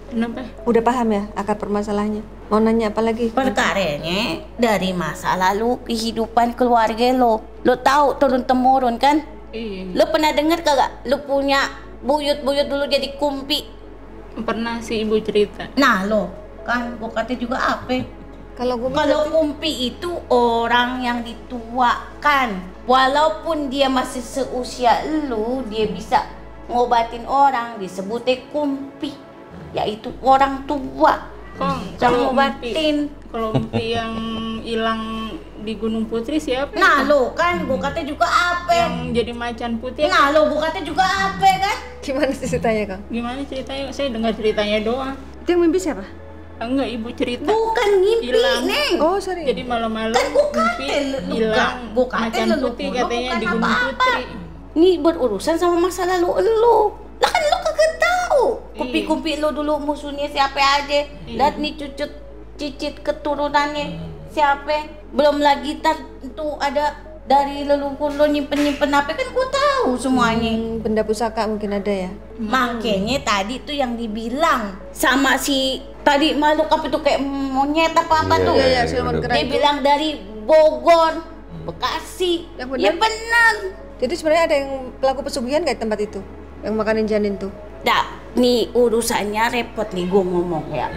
Kenapa? Udah paham ya akar permasalahannya. Mau nanya apa lagi? Perkaranya dari masa lalu kehidupan keluarga lo. Lo tahu turun temurun kan? Iya, Lo pernah denger kagak? Lo punya buyut-buyut dulu jadi kumpi. pernah sih ibu cerita. Nah lo, kan gua kata juga apa? Kalau gue Kalau kumpi itu orang yang dituakan. Walaupun dia masih seusia lu, dia bisa ngobatin orang, disebutnya kumpi. Yaitu orang tua. Kong, Yang kalau ngobatin. kalau mimpi yang hilang di Gunung Putri siapa? Nah lo kan, gua kata juga apa? Yang jadi macan putih. Nah lo, gua kata juga apa kan? gimana sih ceritanya, Kong? Gimana ceritanya? Saya dengar ceritanya doang. Itu yang mimpi siapa? Enggak, ibu cerita. Bukan ngimpi, Hilang. Neng. Oh, sorry. Jadi malam-malam Kan gua mimpi kata lu hilang gua kata macan lu putih dulu katanya bukan di Gunung apa-apa. Putri. Ini berurusan sama masa lalu lu. Lah kan lu kagak tahu. Kumpi-kumpi lu dulu musuhnya siapa aja. Lihat nih cicit keturunannya siapa. Belum lagi tuh ada dari leluhur lo nyimpen apa kan gua tahu semuanya. Benda pusaka mungkin ada ya. Makanya tadi tuh yang dibilang sama si tadi makhluk apa tuh kayak monyet apa Iya, tuh. Iya, siluman bener. kera Dia itu. bilang dari Bogor, Bekasi. Yang benar? Ya benar. Jadi sebenarnya ada yang pelaku pesugihan nggak di tempat itu? Yang makanin janin tuh? Nah, nih urusannya repot nih gue ngomong ya.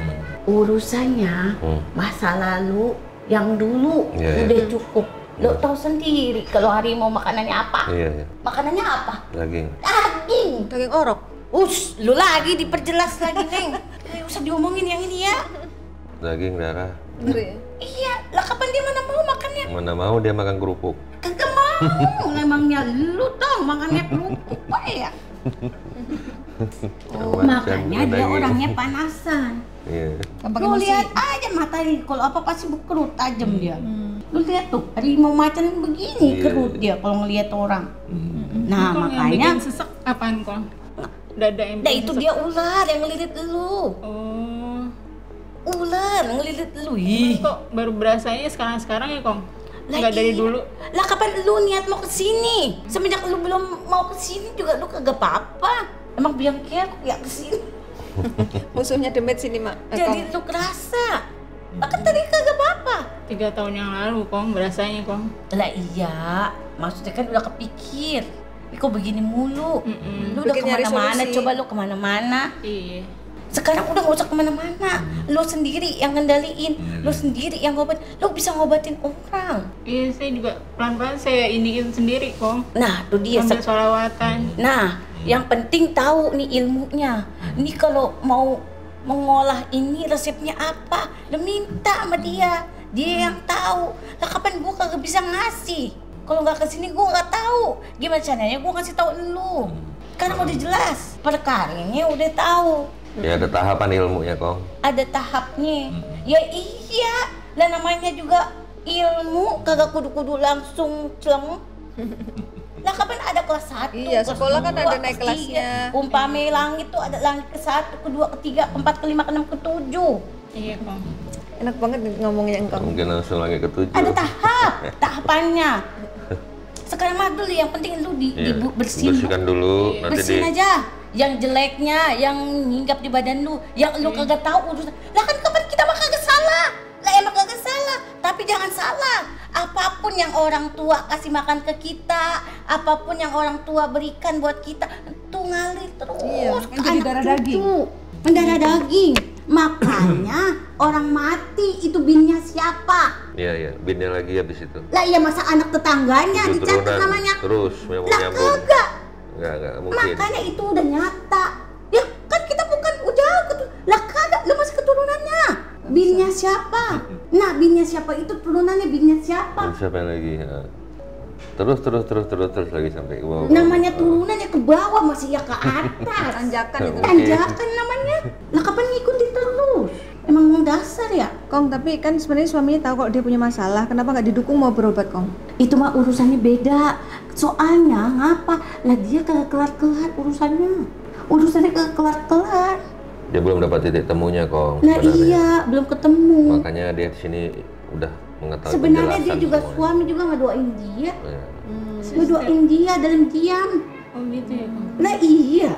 Urusannya masa lalu yang dulu Iya, udah cukup. Lo tau sendiri kalau harimau makanannya apa? Iya, iya. Makanannya apa? Daging. Daging. Daging orok. Lu lagi diperjelas lagi, Neng. Usah diomongin yang ini ya. Daging, darah. Ngeri ya? Iya, lah kapan dia mana mau makannya? Mana mau dia makan kerupuk. Kagak mau, emangnya lu tau makannya kerupuk ya? Makanya dia orangnya panasan. Iya. Gampang Lu emosi. lihat aja matanya, kalau apa pasti berkerut tajam dia. Lu lihat tuh, harimau macan begini kerut dia kalau ngelihat orang. Nah, Kong, yang makanya bikin sesek apaan Kong? Dada yang nah bikin itu sesek. dia ular yang ngelilit lu. Oh. Ular ngelilit lu. Ih. Kok baru berasanya sekarang ya Kong? Lah Enggak dari iya. dulu. Lah kapan lu niat mau kesini? Semenjak lu belum mau kesini juga lu kagak apa-apa. Emang biangnya ya kesini. Musuhnya Demet sini, Mak. Jadi lu kerasa. Bahkan tadi kagak apa-apa. 3 tahun yang lalu Kong berasanya Kong. Lah iya, maksudnya kan udah kepikir. Ih, kok begini mulu? Lu udah Bikin nyari kemana-mana, solusi. coba lu kemana-mana. Iya. Sekarang udah gak usah kemana-mana. Lu sendiri yang ngendaliin, lu sendiri yang ngobat. Lu bisa ngobatin orang. Iya, saya juga pelan-pelan saya iniin sendiri Kong. Nah, tuh dia. Sambil sholawatan. Nah, yang penting tahu nih ilmunya. Ini kalau mau mengolah ini resepnya apa, lu minta sama dia. Dia yang tahu. Lah kapan gua kagak bisa ngasih? Kalau nggak kesini gua nggak tahu. Gimana caranya gua ngasih tahu lu? Karena udah jelas. Perkaranya udah tahu. Ya ada tahapan ilmunya Kong. Ada tahapnya. Ya iya. Lah namanya juga ilmu kagak kudu-kudu langsung celeng. Lah kapan ada kelas 1? Iya, sekolah kan ada naik kelasnya. Umpame langit tuh ada langit ke-1, ke-2, ke-3, ke-4, ke-5, ke-6, ke-7. Iya Kong. Enak banget ngomongnya engkau. Mungkin langsung lagi ke-7. Ada tahapannya. Sekarang mah dulu yang penting lu Iya, bersihin. bersihkan dulu nanti Bersihin aja. Yang jeleknya, yang hinggap di badan lu, yang lu kagak tahu urusan. Lah kan kapan kita mah kagak salah. Lah emang kagak salah, tapi jangan salah. Apapun yang orang tua kasih makan ke kita, apapun yang orang tua berikan buat kita, itu ngalir terus. Iya, ke yang jadi anak darah cucu. daging. Mendarah daging. Makanya orang mati itu binnya siapa? Iya, iya. Binnya lagi habis itu. Lah iya masa anak tetangganya Itu dicatat turunan, namanya. terus memang Lah nyambung. kagak. Enggak mungkin. Makanya itu udah nyata. Ya kan kita bukan jauh lah kagak lu masih keturunannya. Binnya siapa? Nah, binnya siapa itu turunannya binnya siapa? Dan siapa yang lagi? Ya. Terus lagi sampai ke bawah. Namanya turunannya ke bawah masih ya ke atas. Tanjakan itu. Tanjakan namanya. Lah kapan ngikutin terus? Emang dasar ya? Kong, tapi kan sebenarnya suaminya tahu kalau dia punya masalah, kenapa nggak didukung mau berobat, Kong? Itu mah urusannya beda. Soalnya ngapa? Lah dia kagak kelar-kelar urusannya. Urusannya kagak kelar-kelar. Dia belum dapat titik temunya Kong. Nah sebenarnya. iya, belum ketemu. Makanya dia di sini udah mengetahui Sebenarnya dia penjelasan juga semuanya. suami juga ngedoain dia. Ya. Ngedoain dia dalam diam. Oh gitu ya Kong. Nah iya.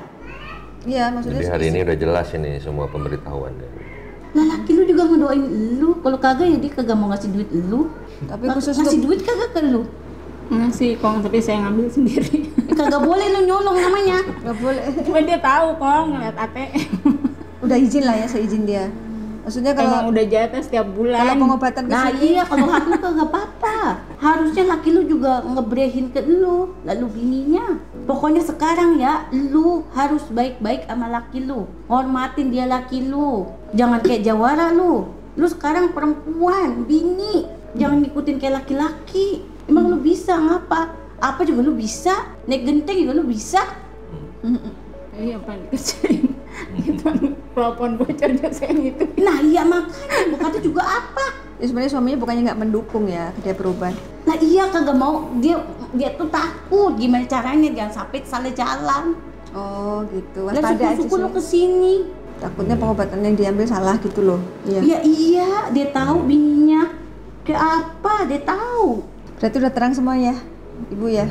Iya, maksudnya Jadi hari ini udah jelas ini semua pemberitahuannya. Lah laki lu juga ngedoain lu. Kalau kagak ya dia kagak mau ngasih duit lu. tapi Nggak- khusus ngasih untuk duit kagak ke lu. Ngasih Kong, tapi saya ngambil sendiri. Kagak boleh lu nyolong namanya. nggak boleh. Cuma dia tahu Kong, ngeliat ATM. Udah izin lah ya, seizin dia. Maksudnya Emang kalau udah jatah setiap bulan. kalau pengobatan ke Nah sini iya kalau hak lu kagak apa-apa. Harusnya laki lu juga ngebrehin ke lu. Lalu bininya. Pokoknya sekarang ya lu harus baik-baik sama laki lu. Hormatin dia laki lu. Jangan kayak jawara lu. Lu sekarang perempuan, bini. Jangan ngikutin kayak laki-laki. Emang lu bisa ngapa? Apa juga lu bisa. Naik genteng juga lu bisa. Iya apa dikerjain. Itu pelapon bocor saya gitu. Nah iya makanya bukannya juga apa. ya sebenarnya suaminya bukannya nggak mendukung ya dia berobat. Nah iya kagak mau. Dia tuh takut gimana caranya jangan sampai salah jalan. Oh gitu, Dan waspada aja syukur-syukur lu sih. kesini. Takutnya pengobatan yang diambil salah gitu loh. Iya. Ya iya, dia tahu bininya kayak apa, dia tahu. Berarti udah terang semua ya, Ibu ya.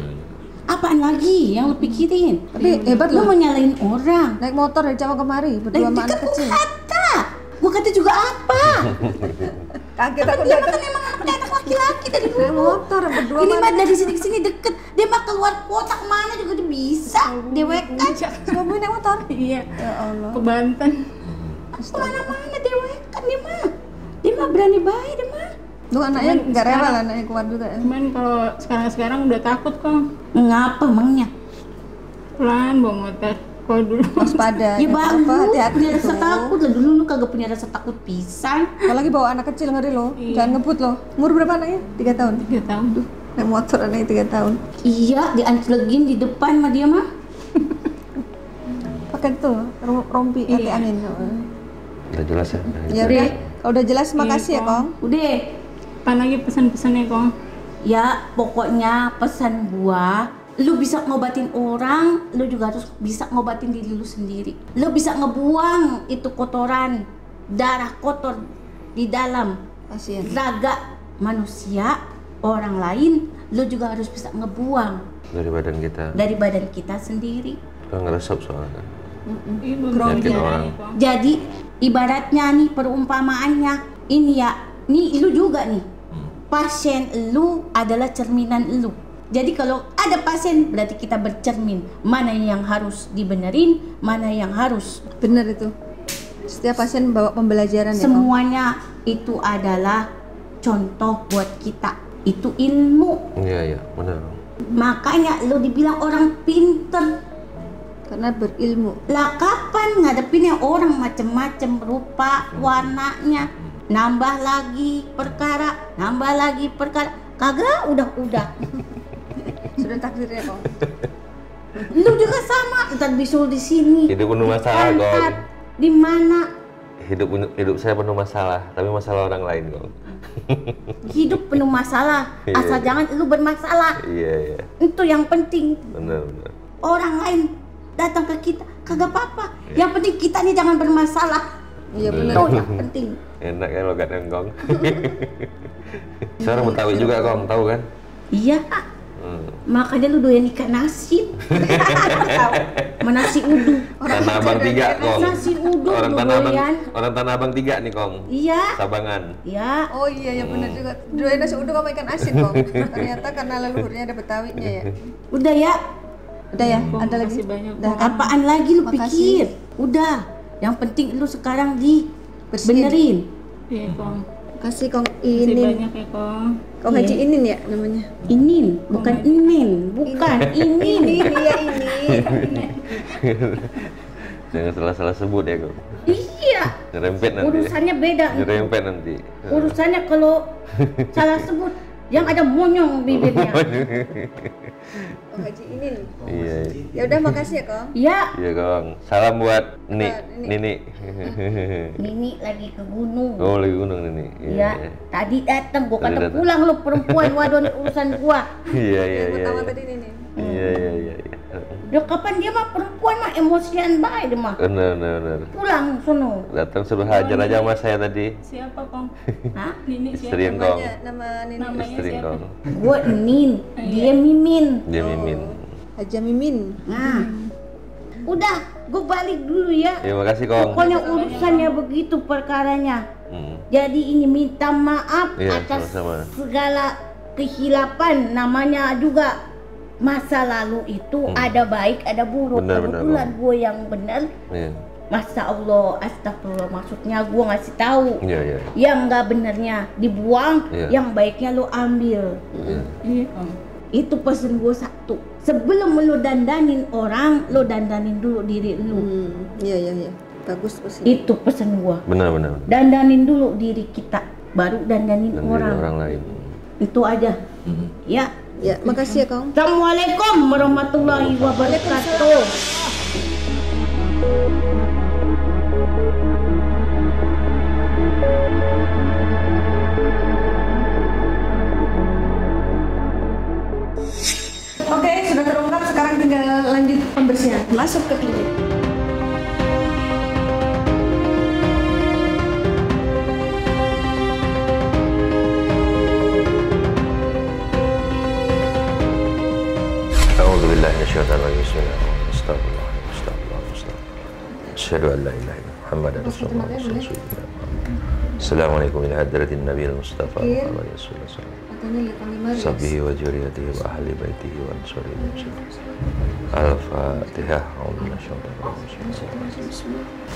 Apaan lagi yang lu pikirin? Tapi hebat Lu loh. mau nyalain orang. Naik motor dari Cawang kemari berdua sama anak kecil. Gua kata juga apa? Kaget aku Dia datang makan emang anak laki-laki dari naik dulu. motor berdua Ini sama mah anak dari sini ke sini deket. Dia mah keluar kota kemana juga dia bisa. Dewekan. suami naik motor. Iya. Ya Allah. Ke Banten. Kemana-mana dewekan dia mah. Dia mah berani baik dia mah. Lu anaknya Cuman nggak rela sekarang- lah anaknya keluar juga. Cuman kalau sekarang udah takut Kong. Ngapa emangnya? Pelan bawa motor. Kalau dulu waspada. Ya bagus, hati-hati punya rasa tuh. takut lah. Dulu lu kagak punya rasa takut pisan. Apalagi bawa anak kecil, ngeri loh. Jangan ngebut loh. Umur berapa anaknya? 3 tahun. 3 tahun tuh. Naik motor anaknya 3 tahun. Iya, dianclegin di depan mah dia mah. Pakai tuh rompi anti angin. Udah jelas ya? Ya udah. Kalau udah jelas makasih ya, Kong. Udah. Apa lagi pesan-pesannya Kong? Ya, pokoknya pesan gua, lu bisa ngobatin orang, lu juga harus bisa ngobatin diri lu sendiri. Lu bisa ngebuang itu kotoran, darah kotor di dalam Kasihan. raga manusia, orang lain, lu juga harus bisa ngebuang Dari badan kita. dari badan kita sendiri. Kan ngeresep soalnya. Grogi orang. Kong. Jadi ibaratnya nih perumpamaannya, ini ya, nih lu juga nih. Pasien lu adalah cerminan lu. Jadi kalau ada pasien berarti kita bercermin mana yang harus dibenerin, mana yang harus. Bener itu. Setiap pasien bawa pembelajaran ya, Kong. Semuanya itu adalah contoh buat kita. Itu ilmu. Iya, benar. Makanya lu dibilang orang pinter. Karena berilmu. Lah kapan ngadepinnya orang macem-macem rupa, warnanya. Nambah lagi perkara. Kagak, udah. Sudah takdirnya, Kong. Lu juga sama, ntar bisul di sini. Hidup penuh masalah, Kong. Diangkat. Di mana? Hidup saya penuh masalah, tapi masalah orang lain, Kong. Hidup penuh masalah, Iya, asal iya. jangan lu bermasalah. Iya. Itu yang penting. Benar. Orang lain datang ke kita, kagak apa-apa. Yang penting kita nih jangan bermasalah. Iya bener. Itu yang penting. Enak ya logatnya, Kong. Seorang Betawi juga, Kong, tahu kan? Iya. Makanya lu doyan ikan asin. Nasi udu. Tanah Abang 3, Kong. Nasi uduk Orang lu Tanah Abang, doyan. orang Tanah Abang 3 nih, Kong. Iya. Sabangan. Iya. Oh iya bener juga. Doain nasi uduk sama ikan asin, Kong. Ternyata karena leluhurnya ada Betawinya ya. Udah ya. Udah ya, Kong, ada lagi. makasih banyak, Udah Kong. kan? Apaan lagi lu Makasih. pikir? Udah. Yang penting lu sekarang benerin. Iya Kong. Kasih Kong Makasih Inin. banyak ya Kong. Kong Haji Inin ya namanya. Inin, bukan inin, bukan inin. Iya ini. Jangan salah-salah sebut ya, Kong. Iya. Nyerempet nanti. Urusannya beda. Nyerempet nanti. Urusannya kalau salah sebut yang ada monyong bibirnya. Kong Haji Inin. Iya. Ya udah makasih ya Kong. Ya, Iya, Kong. Salam buat Nini. Nini. Nini lagi ke gunung. Oh, lagi gunung Nini. Iya, tadi datang gua Tadi kata datang. pulang lu perempuan waduh ini urusan gua. Iya. Yang pertama tadi Inin. Iya. Ya kapan dia mah perempuan mah emosian bae dia mah. Benar. Pulang sono. Datang suruh hajar aja sama saya tadi. Siapa Kong? Hah? Nini Istri siapa? yang Kong. Namanya nama Nini. Namanya Istri siapa? Kong. Gua Nin, dia Mimin. Dia Mimin. Haja Mimin. Nah, udah, gua balik dulu ya. Terima kasih, Kong. Pokoknya urusannya begitu perkaranya. Jadi ini minta maaf Iya, atas sama-sama. segala kehilapan. Namanya juga masa lalu itu ada baik ada buruk. Benar, Kebetulan gue yang benar. Iya. Masa Allah, astagfirullah, maksudnya gue ngasih tahu. Iya. Yang nggak benernya dibuang, Iya. yang baiknya lo ambil. Iya Kong. Itu pesen gue satu. Sebelum lo dandanin orang, lo dandanin dulu diri lo. Iya. Bagus pasti. Itu pesen gue. Benar. Dandanin dulu diri kita, baru dandanin Dan orang. orang lain. Itu aja. Ya. Ya, makasih ya Kong. Assalamualaikum warahmatullahi wabarakatuh. Oke, sudah terungkap. Sekarang tinggal lanjut pembersihan. Masuk ke klinik. أعوذ بالله من الشيطان الرجيم بسم الله الرحمن الرحيم استغفر الله أشهد أن لا إله إلا محمد رسول الله السلام عليكم إلى حضرة النبي المصطفى محمد رسول الله صلى الله عليه وسلم Katanya lihat Panglima Ries. صحبه وذريته وأهل بيته وأنصاره الفاتحة أعوذ بالله من الشيطان الرجيم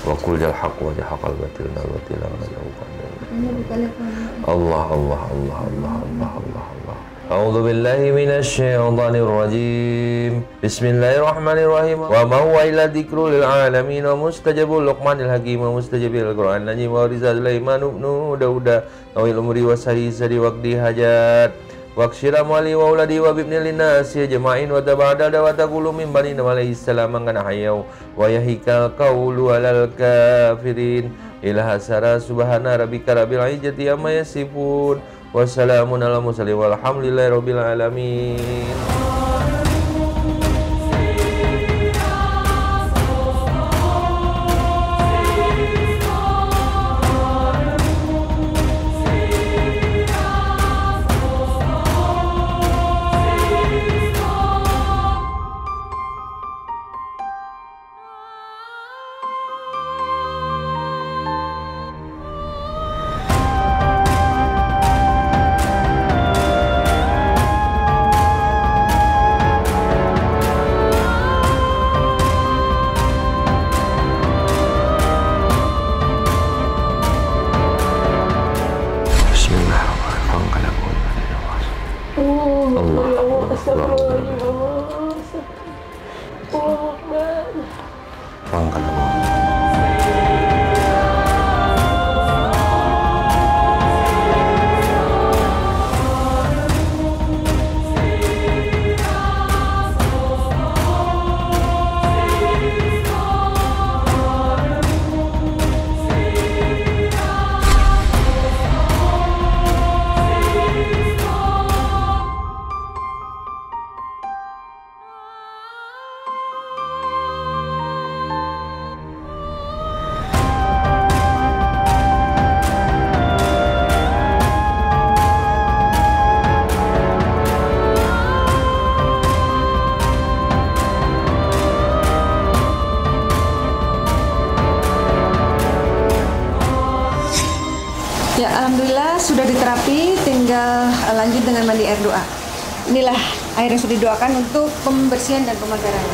وقل جاء الحق وزهق الباطل إن الباطل كان زهوقا Katanya buka lihat Panglima. الله الله الله الله الله الله الله A'udzu billahi minasy syaithanir rajim. Bismillahirrahmanirrahim. Wa ma huwa illa dzikrul lil alamin wa mustajabul luqmanil hakim wa mustajabil qur'an najim wa rizal sulaiman ibn dauda awil umri wa sari waqdi hajat waqshira mali wa uladi wa bibni linnas jama'in wa tabadal wa taqulu min bani alaihi salam kana hayyau wa yahika qawlu alal kafirin ila hasara subhana rabbika rabbil izzati amma yasifun wassalamun ala mursalin walhamdulillahi rabbil alamin. Ya, alhamdulillah sudah diterapi, tinggal lanjut dengan mandi air doa. Inilah air yang sudah didoakan untuk pembersihan dan pemagaran.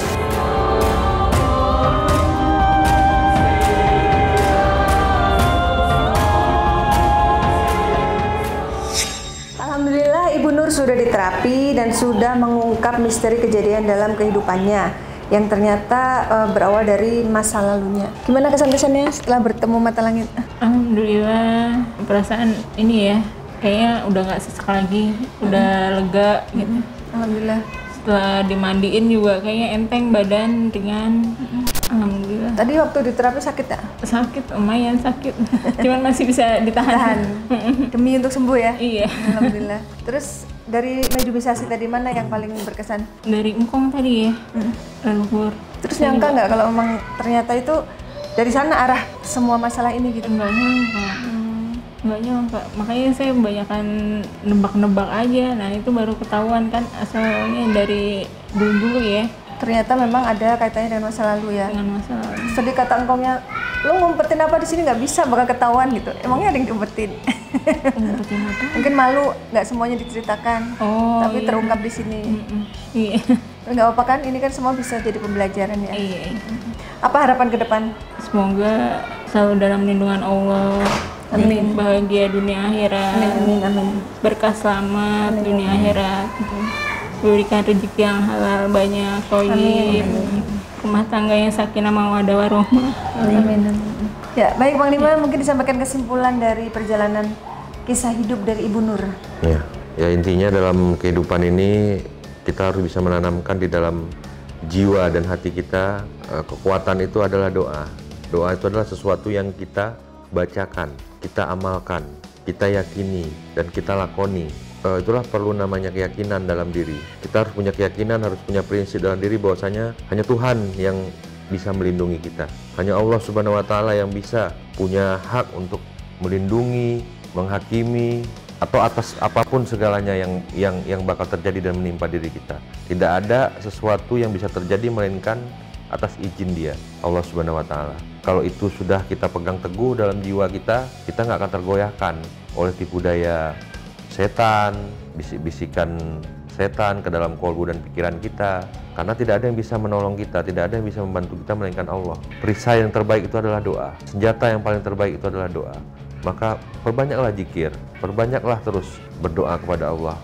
Alhamdulillah Ibu Nur sudah diterapi dan sudah mengungkap misteri kejadian dalam kehidupannya yang ternyata berawal dari masa lalunya. Gimana kesan-kesannya setelah bertemu mata langit? Alhamdulillah, perasaan ini ya, kayaknya udah nggak sesak lagi, udah lega gitu. Alhamdulillah. Setelah dimandiin juga kayaknya enteng badan, ringan. Alhamdulillah. Tadi waktu di terapi sakit tak? Sakit, lumayan sakit. Cuman masih bisa ditahan. Demi untuk sembuh ya? Iya. Alhamdulillah. Terus dari mediumisasi tadi mana yang paling berkesan? Dari engkong tadi ya, leluhur. Terus nyangka nggak kalau emang ternyata itu dari sana arah semua masalah ini gitu? Nggak nyangka. Nggak nyangka. Makanya saya kebanyakan nebak-nebak aja. Nah itu baru ketahuan kan asalnya dari dulu ya. Ternyata memang ada kaitannya dengan masa lalu ya. Dengan masa lalu. Tadi kata engkongnya, lu ngumpetin apa di sini nggak bisa, bakal ketahuan gitu. Emangnya ada yang diumpetin? Ngumpetin apa? Mungkin malu, nggak semuanya diceritakan. Oh, tapi iya. terungkap di sini. Iya. Tapi nggak apa-apa kan? Ini kan semua bisa jadi pembelajaran ya. Iya. Apa harapan ke depan? Semoga selalu dalam lindungan Allah. Amin. Bahagia dunia akhirat. Amin, amin. Berkah selamat dunia akhirat. Berikan rezeki yang halal banyak, thayyib. Rumah tangganya sakinah mawaddah warahmah. Amin. Ya, baik Bang Lima, mungkin disampaikan kesimpulan dari perjalanan kisah hidup dari Ibu Nur. Ya intinya dalam kehidupan ini kita harus bisa menanamkan di dalam jiwa dan hati kita kekuatan itu adalah doa. Doa itu adalah sesuatu yang kita bacakan, kita amalkan, kita yakini dan kita lakoni. Itulah perlu namanya keyakinan dalam diri. Kita harus punya keyakinan, harus punya prinsip dalam diri bahwasanya hanya Tuhan yang bisa melindungi kita. Hanya Allah Subhanahu wa Ta'ala yang bisa punya hak untuk melindungi, menghakimi atau atas apapun segalanya yang bakal terjadi dan menimpa diri kita. Tidak ada sesuatu yang bisa terjadi melainkan atas izin Dia, Allah Subhanahu wa Ta'ala. Kalau itu sudah kita pegang teguh dalam jiwa kita nggak akan tergoyahkan oleh tipu daya setan, bisik-bisikan setan ke dalam kolbu dan pikiran kita. Karena tidak ada yang bisa menolong kita, tidak ada yang bisa membantu kita melainkan Allah. Perisai yang terbaik itu adalah doa. Senjata yang paling terbaik itu adalah doa. Maka perbanyaklah zikir, perbanyaklah terus berdoa kepada Allah.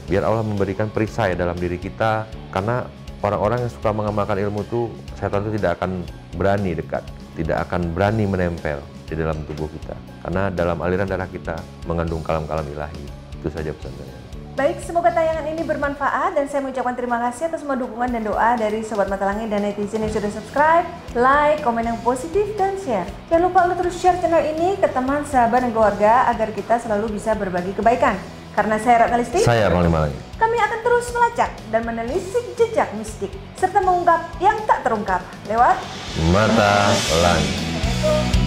Biar Allah memberikan perisai dalam diri kita, karena orang-orang yang suka mengamalkan ilmu itu, setan itu tidak akan berani dekat, tidak akan berani menempel di dalam tubuh kita. Karena dalam aliran darah kita mengandung kalam-kalam ilahi. Itu saja pesan saya. Baik, semoga tayangan ini bermanfaat dan saya mengucapkan terima kasih atas semua dukungan dan doa dari Sobat Mata Langit dan netizen yang sudah subscribe, like, komen yang positif, dan share. Jangan lupa untuk terus share channel ini ke teman, sahabat, dan keluarga agar kita selalu bisa berbagi kebaikan. Karena saya Ratna Listi, Saya Panglima Langit. kami akan terus melacak dan menelisik jejak mistik serta mengungkap yang tak terungkap lewat Mata Langit.